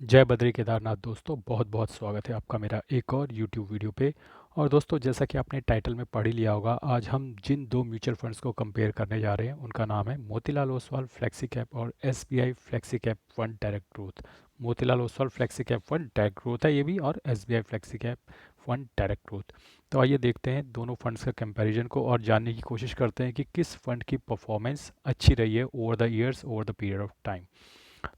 जय बद्री केदारनाथ दोस्तों, बहुत बहुत स्वागत है आपका मेरा एक और यूट्यूब वीडियो पे। और दोस्तों, जैसा कि आपने टाइटल में पढ़ ही लिया होगा, आज हम जिन दो म्यूचुअल फंड्स को कंपेयर करने जा रहे हैं उनका नाम है मोतीलाल ओसवाल फ्लेक्सी कैप और SBI flexi cap fund direct growth. Motilal Oswal flexi cap fund direct growth है ये भी, और SBI flexi cap fund direct growth. तो आइए देखते हैं दोनों फंड्स का कंपैरिजन को और जानने की कोशिश करते हैं कि किस फंड की परफॉर्मेंस अच्छी रही है over the years, over the period of time.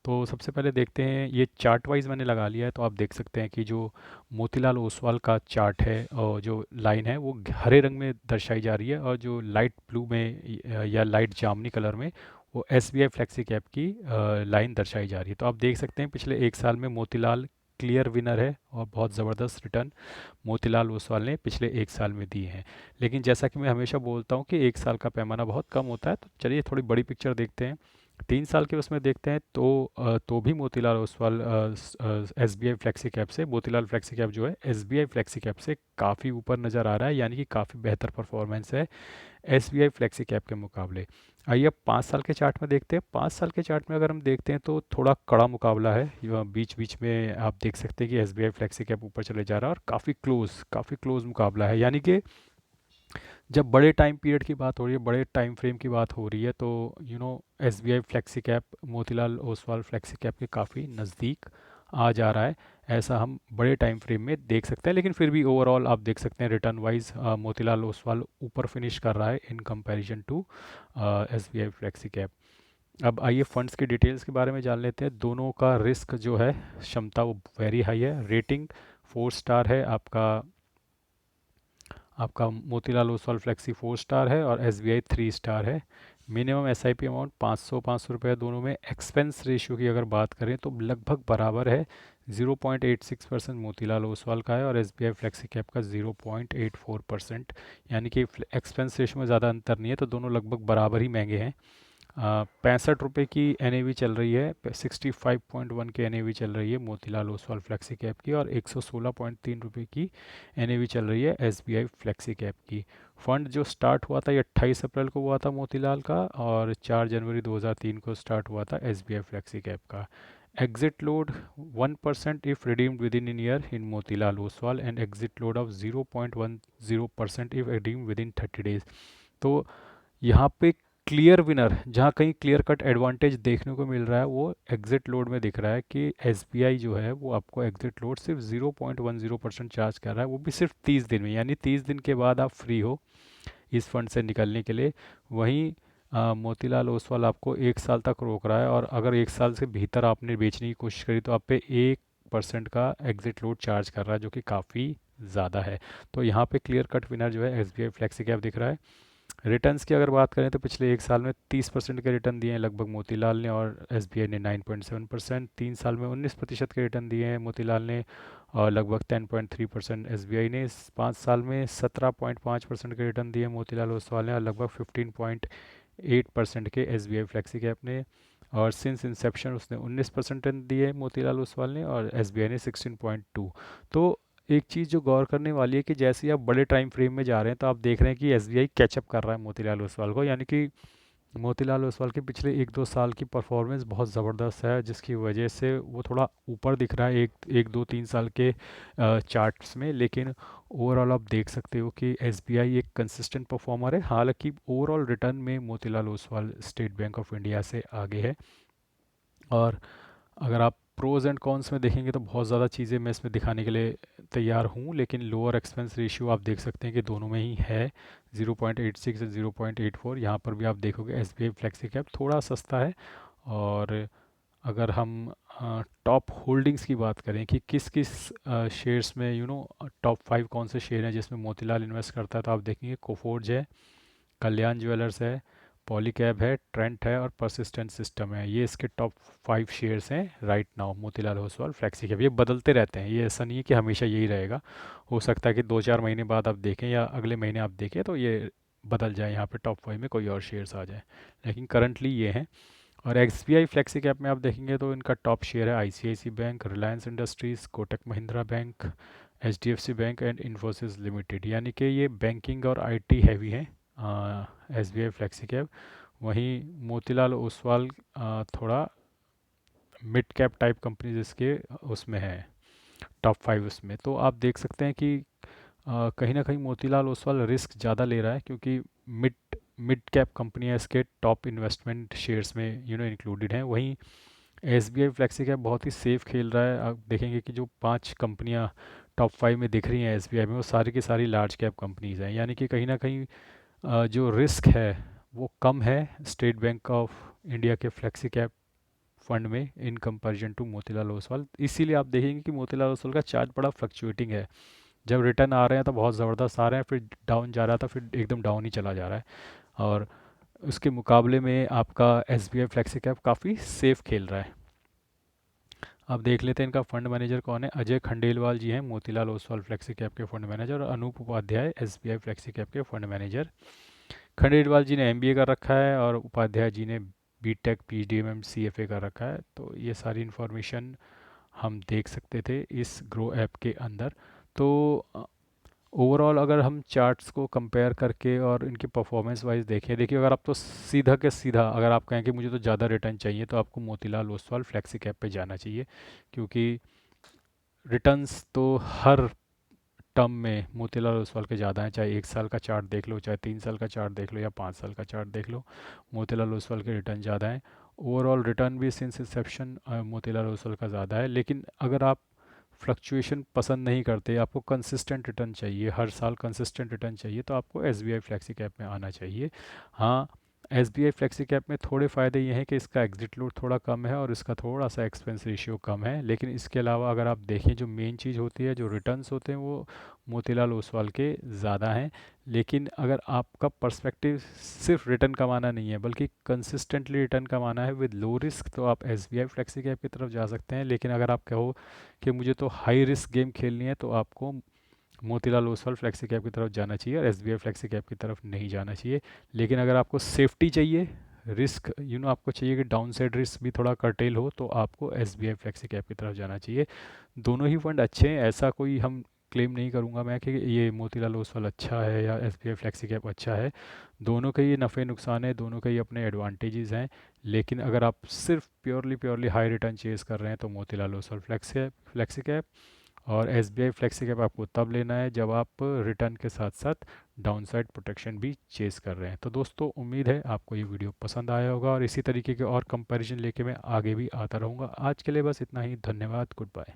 तो सबसे पहले देखते हैं, ये चार्ट वाइज मैंने लगा लिया है, तो आप देख सकते हैं कि जो मोतीलाल ओसवाल का चार्ट है और जो लाइन है वो हरे रंग में दर्शाई जा रही है, और जो लाइट ब्लू में या लाइट जामनी कलर में वो एसबीआई फ्लेक्सी कैप की लाइन दर्शाई जा रही है। तो आप देख सकते हैं पिछले एक साल में मोतीलाल क्लियर विनर है और बहुत ज़बरदस्त रिटर्न मोतीलाल ओसवाल ने पिछले एक साल में दिए हैं। लेकिन जैसा कि मैं हमेशा बोलता हूँ कि एक साल का पैमाना बहुत कम होता है, तो चलिए थोड़ी बड़ी पिक्चर देखते हैं। 3 साल के उसमें देखते हैं तो भी Motilal Oswal S B I flexi cap से, मोतीलाल फ्लेक्सी कैप जो है S B I flexi cap से काफ़ी ऊपर नज़र आ रहा है, यानी कि काफ़ी बेहतर परफॉर्मेंस है S B I flexi cap के मुकाबले। आइए अब 5 साल के चार्ट में देखते हैं। 5 साल के चार्ट में अगर हम देखते हैं तो थोड़ा कड़ा मुकाबला है। बीच बीच में आप देख सकते हैं कि S B I flexi cap ऊपर चले जा रहा है और काफ़ी क्लोज मुकाबला है, यानी कि जब बड़े टाइम पीरियड की बात हो रही है, बड़े टाइम फ्रेम की बात हो रही है, तो S B I flexi cap Motilal Oswal flexi cap के काफ़ी नज़दीक आ जा रहा है। ऐसा हम बड़े टाइम फ्रेम में देख सकते हैं, लेकिन फिर भी ओवरऑल आप देख सकते हैं रिटर्न वाइज मोतीलाल ओसवाल ऊपर फिनिश कर रहा है in comparison to S B I flexi cap. अब आइए फंड्स की डिटेल्स के बारे में जान लेते हैं। दोनों का रिस्क जो है क्षमता वो वेरी हाई है। रेटिंग 4 स्टार है आपका। आपका मोतीलाल ओसवाल फ्लेक्सी 4 स्टार है और एस बी आई 3 स्टार है। Minimum S I P amount 500 रुपये दोनों में। एक्सपेंस रेशियो की अगर बात करें तो लगभग बराबर है। 0.86% मोतीलाल ओसवाल का है और S B I flexi cap का 0.84%। यानी कि एक्सपेंस रेशियो में ज़्यादा अंतर नहीं है, तो दोनों लगभग बराबर ही महंगे हैं। 65 रुपये की एन चल रही है, 65.1 की एन चल रही है मोतीलाल ओसवाल फ्लेक्सी कैप की, और 116.3 रुपये की एन चल रही है S B I flexi cap की। फंड जो स्टार्ट हुआ था ये 28 अप्रैल को हुआ था मोतीलाल का, और 4 जनवरी 2003 को स्टार्ट हुआ था S B I flexi cap का। Exit load 1% if redeemed within year in Motilal Oswal, and exit load of 0.10% if redeemed within 30 days. तो यहाँ पे क्लियर विनर, जहाँ कहीं क्लियर कट एडवांटेज देखने को मिल रहा है, वो एग्जिट लोड में दिख रहा है कि एसबीआई जो है वो आपको एग्जिट लोड सिर्फ 0.10% चार्ज कर रहा है, वो भी सिर्फ 30 दिन में, यानी 30 दिन के बाद आप फ्री हो इस फंड से निकलने के लिए। वहीं मोतीलाल ओसवाल आपको 1 साल तक रोक रहा है, और अगर 1 साल से भीतर आपने बेचने की कोशिश करी तो आप पे 1% का एग्जिट लोड चार्ज कर रहा है, जो कि काफ़ी ज़्यादा है। तो यहाँ पे क्लियर कट विनर जो है S B I flexi cap दिख रहा है। रिटर्न्स की अगर बात करें तो पिछले एक साल में 30% के रिटर्न दिए हैं लगभग मोतीलाल ने, और एसबीआई ने 9.7%। 3 साल में 19% के रिटर्न दिए हैं मोतीलाल ने, और लगभग 10.3% एसबीआई ने। 5 साल में 17.5% के रिटर्न दिए मोतीलाल ओसवाल ने, और लगभग 15.8% के एसबीआई फ्लेक्सी कैप ने। और सिंस इंसेप्शन उसने 19% दिए मोतीलाल ओसवाल ने, और एसबीआई ने 16.2। तो एक चीज़ जो गौर करने वाली है कि जैसे ही आप बड़े टाइम फ्रेम में जा रहे हैं तो आप देख रहे हैं कि एसबीआई कैचअप कर रहा है मोतीलाल ओसवाल को, यानी कि मोतीलाल ओसवाल के पिछले 1-2 साल की परफॉर्मेंस बहुत ज़बरदस्त है, जिसकी वजह से वो थोड़ा ऊपर दिख रहा है एक एक दो 3 साल के चार्ट्स में। लेकिन ओवरऑल आप देख सकते हो कि एसबीआई एक कंसिस्टेंट परफॉर्मर है। हालांकि ओवरऑल रिटर्न में Motilal Oswal state bank of India से आगे है। और अगर आप प्रोज एंड कॉन्स में देखेंगे तो बहुत ज़्यादा चीज़ें मैं इसमें दिखाने के लिए तैयार हूँ, लेकिन लोअर एक्सपेंस रेशियो आप देख सकते हैं कि दोनों में ही है, 0.86 से 0.84। यहाँ पर भी आप देखोगे S B I flexi cap थोड़ा सस्ता है। और अगर हम टॉप होल्डिंग्स की बात करें कि किस किस शेयर्स में टॉप 5 कौन से शेयर हैं जिसमें मोतीलाल इन्वेस्ट करता है, तो आप देखेंगे कोफोर्ज है, कल्याण ज्वेलर्स है, पॉलीकैब है, ट्रेंट है और परसिस्टेंट सिस्टम है। ये इसके टॉप 5 शेयर्स हैं right now Motilal Oswal flexi cap. ये बदलते रहते हैं, ये ऐसा नहीं है कि हमेशा यही रहेगा। हो सकता है कि 2-4 महीने बाद आप देखें या अगले महीने आप देखें तो ये बदल जाए, यहाँ पे टॉप 5 में कोई और शेयर्स आ जाए, लेकिन करंटली ये हैं। और S B I flexi cap में आप देखेंगे तो इनका टॉप शेयर है ICICI bank, Reliance industries, Kotak Mahindra bank, H D F C bank and Infosys limited, यानी कि ये बैंकिंग और आईटी हैवी हैं S B I flexi cap. वहीं मोतीलाल ओसवाल थोड़ा मिड कैप टाइप कंपनीज इसके उसमें है, टॉप 5 उसमें। तो आप देख सकते हैं कि कहीं ना कहीं मोतीलाल ओसवाल रिस्क ज़्यादा ले रहा है, क्योंकि मिड मिड कैप कंपनियां इसके टॉप इन्वेस्टमेंट शेयर्स में इंक्लूडेड हैं। वहीं S B I flexi cap बहुत ही सेफ खेल रहा है। आप देखेंगे कि जो 5 कंपनियां टॉप 5 में दिख रही हैं एस बी आई में, वो सारी की सारी लार्ज कैप कंपनीज हैं, यानी कि कहीं ना कहीं जो रिस्क है वो कम है स्टेट बैंक ऑफ इंडिया के फ्लेक्सी कैप फंड में in comparison to Motilal Oswal. इसीलिए आप देखेंगे कि मोतीलाल ओसवाल का चार्ट बड़ा फ्लक्चुएटिंग है। जब रिटर्न आ रहे हैं तो बहुत ज़बरदस्त आ रहे हैं, फिर डाउन जा रहा था, फिर एकदम डाउन ही चला जा रहा है। और उसके मुकाबले में आपका S B I flexi cap काफ़ी सेफ खेल रहा है। अब देख लेते हैं इनका फंड मैनेजर कौन है। अजय खंडेलवाल जी हैं मोतीलाल ओसवाल फ्लेक्सी कैप के फंड मैनेजर, और Anoop Upadhyay S B I flexi cap के फंड मैनेजर। खंडेलवाल जी ने एमबीए कर रखा है और उपाध्याय जी ने बीटेक पीजीडीएमएम सीएफए कर रखा है। तो ये सारी इन्फॉर्मेशन हम देख सकते थे इस ग्रो ऐप के अंदर। तो ओवरऑल अगर हम चार्ट्स को कंपेयर करके और इनके परफॉर्मेंस वाइज देखें, देखिए अगर आप तो सीधा के सीधा अगर आप कहें कि मुझे तो ज़्यादा रिटर्न चाहिए, तो आपको मोतीलाल ओसवाल फ्लेक्सी कैप पे जाना चाहिए, क्योंकि रिटर्न्स तो हर टर्म में मोतीलाल ओसवाल के ज़्यादा हैं। चाहे 1 साल का चार्ट देख लो, चाहे 3 साल का चार्ट देख लो, या 5 साल का चार्ट देख लो, मोतीलाल ओसवाल के रिटर्न ज़्यादा हैं। ओवरऑल रिटर्न भी सिंस इंसेप्शन मोतीलाल ओसवाल का ज़्यादा है। लेकिन अगर आप फ्लक्चुएशन पसंद नहीं करते, आपको कंसिस्टेंट रिटर्न चाहिए, हर साल कंसिस्टेंट रिटर्न चाहिए, तो आपको S B I flexi cap में आना चाहिए। हाँ, S B I flexi cap में थोड़े फ़ायदे ये हैं कि इसका एग्जिट लोड थोड़ा कम है और इसका थोड़ा सा एक्सपेंस रेशियो कम है। लेकिन इसके अलावा अगर आप देखें, जो मेन चीज़ होती है, जो रिटर्न्स होते हैं, वो मोतीलाल ओसवाल के ज़्यादा हैं। लेकिन अगर आपका पर्सपेक्टिव सिर्फ रिटर्न कमाना नहीं है, बल्कि कंसिस्टेंटली रिटर्न कमाना है विद लो रिस्क, तो आप S B I flexi cap की तरफ जा सकते हैं। लेकिन अगर आप कहो कि मुझे तो हाई रिस्क गेम खेलनी है, तो आपको मोतीलाल ओसवाल फ्लेक्सी कैप की तरफ जाना चाहिए और S B I flexi cap की तरफ नहीं जाना चाहिए। लेकिन अगर आपको सेफ्टी चाहिए, रिस्क आपको चाहिए कि डाउन साइड रिस्क भी थोड़ा कर्टेल हो, तो आपको S B I flexi cap की तरफ जाना चाहिए। दोनों ही फंड अच्छे हैं, ऐसा कोई हम क्लेम नहीं करूंगा मैं कि ये मोतीलाल ओसवाल अच्छा है या S B I flexi cap अच्छा है। दोनों के ही नफ़े नुकसान है, दोनों के ही अपने एडवांटेजेस हैं। लेकिन अगर आप सिर्फ purely purely high return chase कर रहे हैं, तो मोतीलाल ओसवाल फ्लेक्सी कैप और S B I flexi cap आपको तब लेना है जब आप रिटर्न के साथ साथ डाउनसाइड प्रोटेक्शन भी चेज़ कर रहे हैं। तो दोस्तों, उम्मीद है आपको ये वीडियो पसंद आया होगा, और इसी तरीके के और कंपैरिजन लेके मैं आगे भी आता रहूँगा। आज के लिए बस इतना ही। धन्यवाद। Good bye.